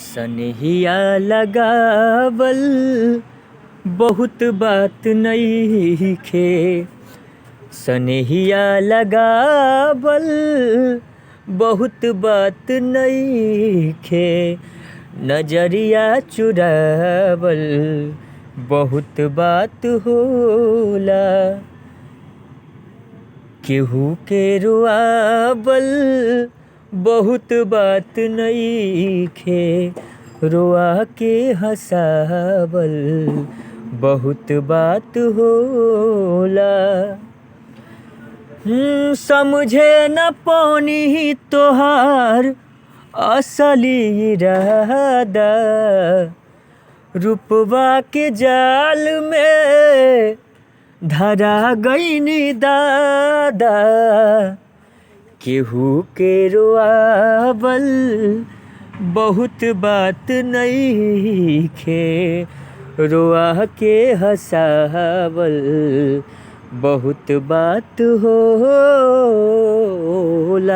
सनहिया लगावल बहुत बात नइखे। सनहिया लगावल बहुत बात नइखे। नजरिया चुरावल बहुत बात होला। केहू के रोआवल बहुत बात नइखे। रोआ के हंसावल बहुत बात होला। समझे न पौनी तोहार असली इरादा। रूपवा के जाल में धरा गईनी दादा। केहू के रोआवल बहुत बात नइखे। रोआ के हंसावल बहुत बात होला।